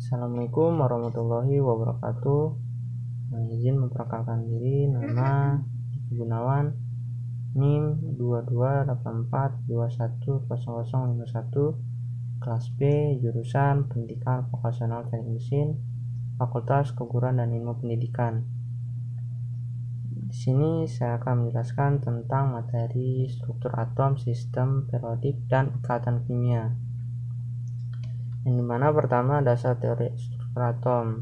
Assalamualaikum warahmatullahi wabarakatuh. Izin memperkenalkan diri, nama Diki Gunawan, NIM 2284210051, kelas B, jurusan Pendidikan Vokasional Teknik Mesin, Fakultas Keguruan dan Ilmu Pendidikan. Di sini saya akan menjelaskan tentang materi struktur atom, sistem periodik, dan ikatan kimia. Yang dimana pertama dasar teori struktur atom.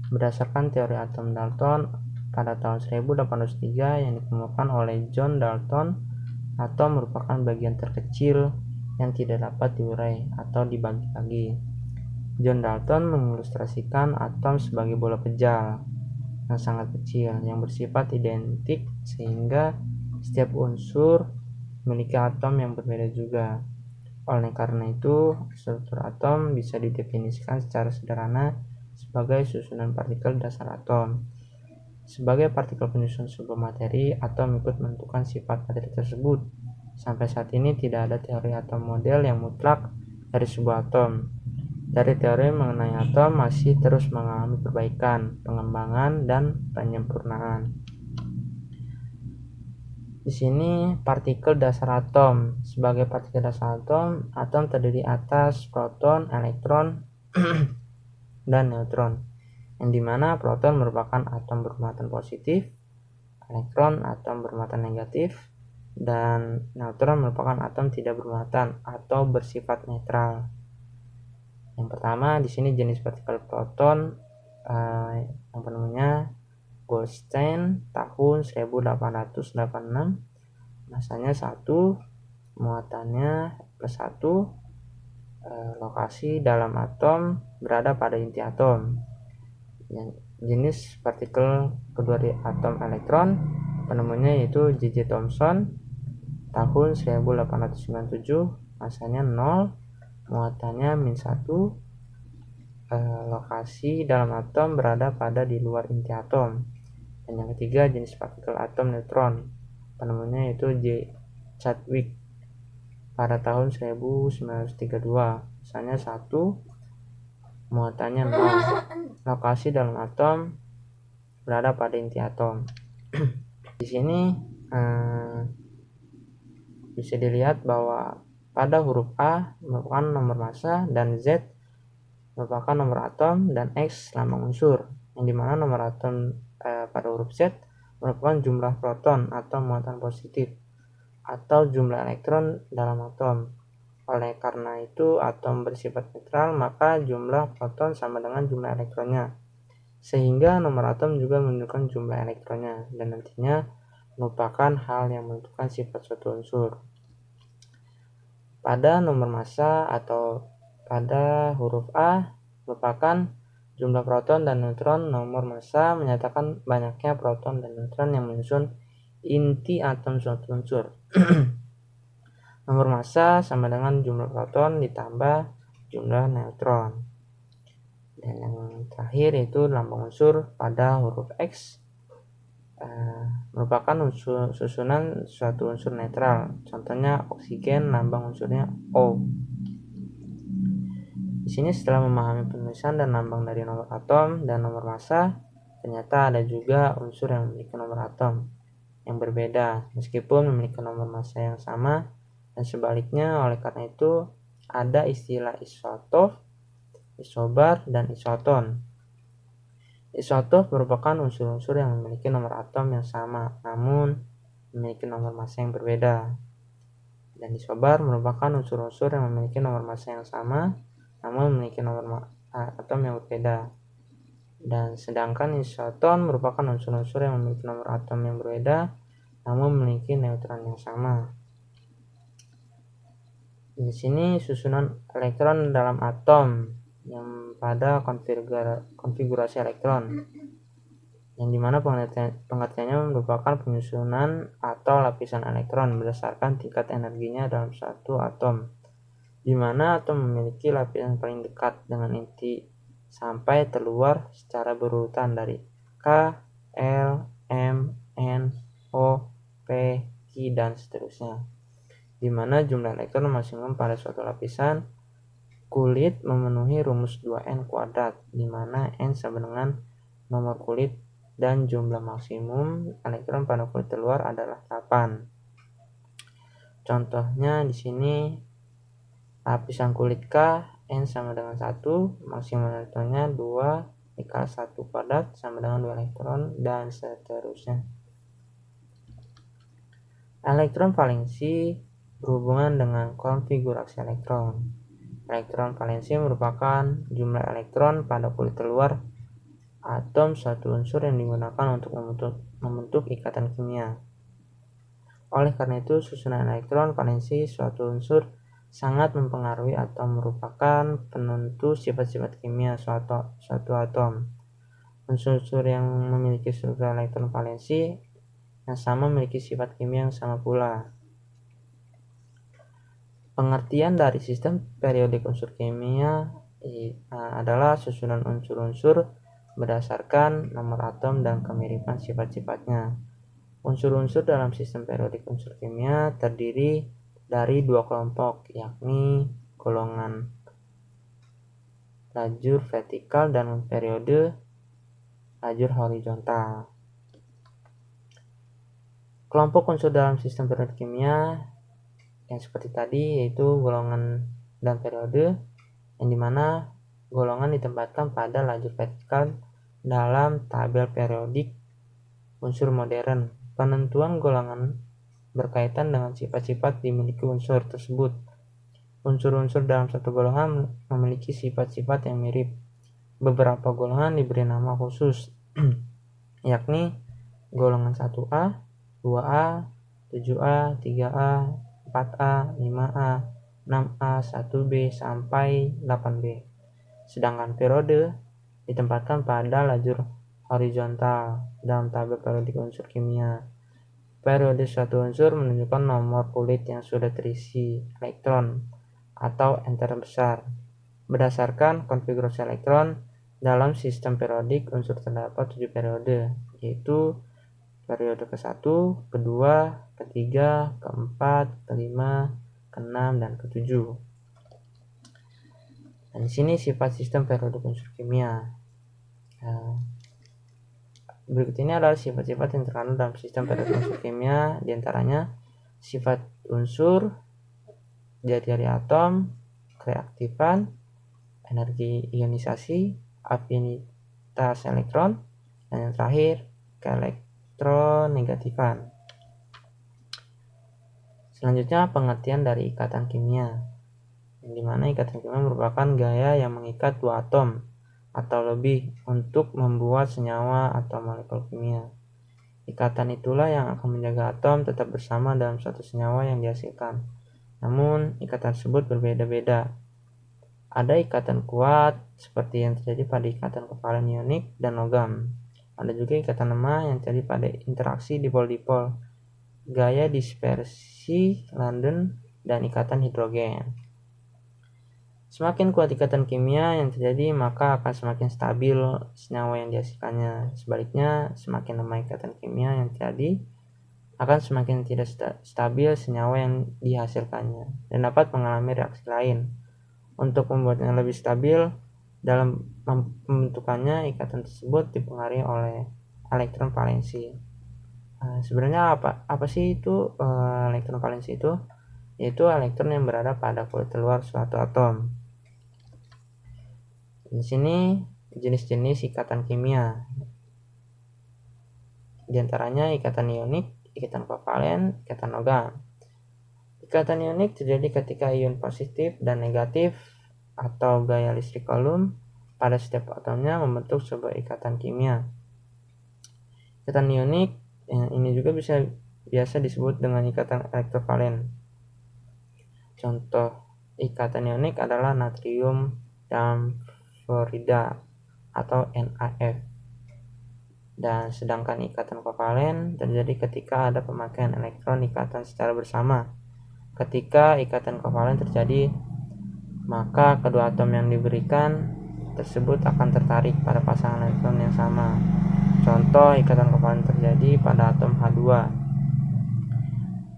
Berdasarkan teori atom Dalton pada tahun 1803 yang ditemukan oleh John Dalton, atom merupakan bagian terkecil yang tidak dapat diurai atau dibagi-bagi. John Dalton mengilustrasikan atom sebagai bola pejal yang sangat kecil yang bersifat identik, sehingga setiap unsur memiliki atom yang berbeda juga. Oleh karena itu, struktur atom bisa didefinisikan secara sederhana sebagai susunan partikel dasar atom. Sebagai partikel penyusun sebuah materi, atom ikut menentukan sifat materi tersebut. Sampai saat ini tidak ada teori atom model yang mutlak dari sebuah atom. Dari teori mengenai atom masih terus mengalami perbaikan, pengembangan, dan penyempurnaan. Di sini partikel dasar atom. Sebagai partikel dasar atom, atom terdiri atas proton, elektron, dan neutron, yang dimana proton merupakan atom bermuatan positif, elektron atom bermuatan negatif, dan neutron merupakan atom tidak bermuatan atau bersifat netral. Yang pertama di sini jenis partikel proton yang penemunya Goldstein tahun 1886, masanya 1, muatannya +1, lokasi dalam atom berada pada inti atom. Jenis partikel kedua di atom elektron, penemunya yaitu J.J. Thomson tahun 1897, masanya 0, muatannya -1, lokasi dalam atom berada pada di luar inti atom. Dan yang ketiga jenis partikel atom neutron, penemunya yaitu J. Chadwick pada tahun 1932, misalnya 1, muatannya 0, lokasi dalam atom berada pada inti atom. Di sini bisa dilihat bahwa pada huruf A merupakan nomor massa, dan Z merupakan nomor atom, dan X lambang unsur, yang dimana nomor atom pada huruf Z merupakan jumlah proton atau muatan positif atau jumlah elektron dalam atom. Oleh karena itu, atom bersifat netral, maka jumlah proton sama dengan jumlah elektronnya, sehingga nomor atom juga menunjukkan jumlah elektronnya, dan nantinya merupakan hal yang menentukan sifat suatu unsur. Pada nomor massa atau pada huruf A merupakan jumlah proton dan neutron. Nomor massa menyatakan banyaknya proton dan neutron yang menyusun inti atom suatu unsur. Nomor massa sama dengan jumlah proton ditambah jumlah neutron. Dan yang terakhir itu lambang unsur pada huruf X merupakan susunan suatu unsur netral. Contohnya oksigen, lambang unsurnya O. Di sini setelah memahami penulisan dan lambang dari nomor atom dan nomor massa, ternyata ada juga unsur yang memiliki nomor atom yang berbeda meskipun memiliki nomor massa yang sama, dan sebaliknya. Oleh karena itu ada istilah isotop, isobar, dan isoton. Isotop merupakan unsur-unsur yang memiliki nomor atom yang sama namun memiliki nomor massa yang berbeda, dan isobar merupakan unsur-unsur yang memiliki nomor massa yang sama namun memiliki nomor atom yang berbeda. Dan sedangkan isoton merupakan unsur-unsur yang memiliki nomor atom yang berbeda namun memiliki neutron yang sama. Di sini susunan elektron dalam atom yang pada konfigurasi elektron, yang dimana pengertiannya merupakan penyusunan atau lapisan elektron berdasarkan tingkat energinya dalam satu atom, di mana atom memiliki lapisan paling dekat dengan inti sampai terluar secara berurutan dari K, L, M, N, O, P, Q, dan seterusnya, di mana jumlah elektron maksimum pada suatu lapisan kulit memenuhi rumus 2N kuadrat, di mana N sama dengan nomor kulit dan jumlah maksimum elektron pada kulit terluar adalah 8. Contohnya di sini lapisan kulit K, N sama dengan 1, maksimum elektronnya 2 dikali 1 kuadrat sama dengan 2 elektron, dan seterusnya. Elektron valensi berhubungan dengan konfigurasi elektron. Elektron valensi merupakan jumlah elektron pada kulit terluar atom suatu unsur yang digunakan untuk membentuk ikatan kimia. Oleh karena itu, susunan elektron valensi suatu unsur sangat mempengaruhi atau merupakan penentu sifat-sifat kimia suatu atom. Unsur-unsur yang memiliki struktur elektron valensi yang sama memiliki sifat kimia yang sama pula. Pengertian dari sistem periodik unsur kimia adalah susunan unsur-unsur berdasarkan nomor atom dan kemiripan sifat-sifatnya. Unsur-unsur dalam sistem periodik unsur kimia terdiri dari 2 kelompok, yakni golongan lajur vertikal dan periode lajur horizontal. Kelompok unsur dalam sistem periodik kimia yang seperti tadi yaitu golongan dan periode, yang dimana golongan ditempatkan pada lajur vertikal dalam tabel periodik unsur modern. Penentuan golongan berkaitan dengan sifat-sifat dimiliki unsur tersebut. Unsur-unsur dalam satu golongan memiliki sifat-sifat yang mirip. Beberapa golongan diberi nama khusus yakni golongan 1A, 2A, 7A, 3A, 4A, 5A, 6A, 1B, sampai 8B. Sedangkan periode ditempatkan pada lajur horizontal dalam tabel periodik unsur kimia. Periode suatu unsur menunjukkan nomor kulit yang sudah terisi elektron atau enter besar. Berdasarkan konfigurasi elektron dalam sistem periodik unsur terdapat 7 periode, yaitu periode ke-1, ke-2, ke-3, ke-4, ke-5, ke-6, dan ke-7. Dan di sini sifat sistem periodik unsur kimia. Berikut ini adalah sifat-sifat yang terkandung dalam sistem periodik unsur kimia, diantaranya sifat unsur, jari-jari atom, kereaktifan, energi ionisasi, afinitas elektron, dan yang terakhir keelektronegativan. Selanjutnya pengertian dari ikatan kimia, yang dimana ikatan kimia merupakan gaya yang mengikat dua atom atau lebih untuk membuat senyawa atau molekul kimia. Ikatan itulah yang akan menjaga atom tetap bersama dalam suatu senyawa yang dihasilkan. Namun, ikatan tersebut berbeda-beda. Ada ikatan kuat seperti yang terjadi pada ikatan kovalen ionik dan logam. Ada juga ikatan lemah yang terjadi pada interaksi dipol-dipol, gaya dispersi London, dan ikatan hidrogen. Semakin kuat ikatan kimia yang terjadi, maka akan semakin stabil senyawa yang dihasilkannya. Sebaliknya, semakin lemah ikatan kimia yang terjadi, akan semakin tidak stabil senyawa yang dihasilkannya dan dapat mengalami reaksi lain. Untuk membuatnya lebih stabil dalam pembentukannya, ikatan tersebut dipengaruhi oleh elektron valensi. Sebenarnya apa sih itu elektron valensi itu? Yaitu elektron yang berada pada kulit terluar suatu atom. Di sini jenis-jenis ikatan kimia, di antaranya ikatan ionik, ikatan kovalen, ikatan logam. Ikatan ionik terjadi ketika ion positif dan negatif atau gaya listrik Coulomb pada setiap atomnya membentuk sebuah ikatan kimia. Ikatan ionik ini juga biasa disebut dengan ikatan elektrovalen. Contoh ikatan ionik adalah natrium dan fluorida atau NaF. Dan sedangkan ikatan kovalen terjadi ketika ada pemakaian elektron ikatan secara bersama. Ketika ikatan kovalen terjadi, maka kedua atom yang diberikan tersebut akan tertarik pada pasangan elektron yang sama. Contoh ikatan kovalen terjadi pada atom H2.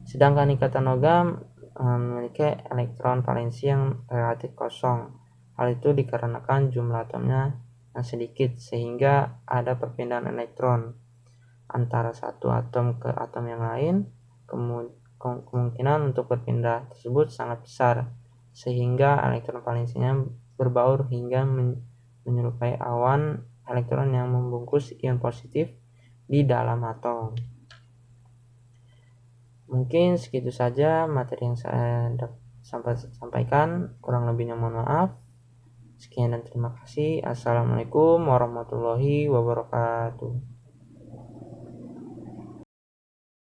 Sedangkan ikatan logam memiliki elektron valensi yang relatif kosong. Hal itu dikarenakan jumlah atomnya yang sedikit sehingga ada perpindahan elektron antara satu atom ke atom yang lain. Kemungkinan untuk berpindah tersebut sangat besar sehingga elektron valensinya berbaur hingga menyerupai awan elektron yang membungkus ion positif di dalam atom. Mungkin segitu saja materi yang saya sampaikan, kurang lebihnya mohon maaf. Sekian dan terima kasih. Assalamualaikum warahmatullahi wabarakatuh.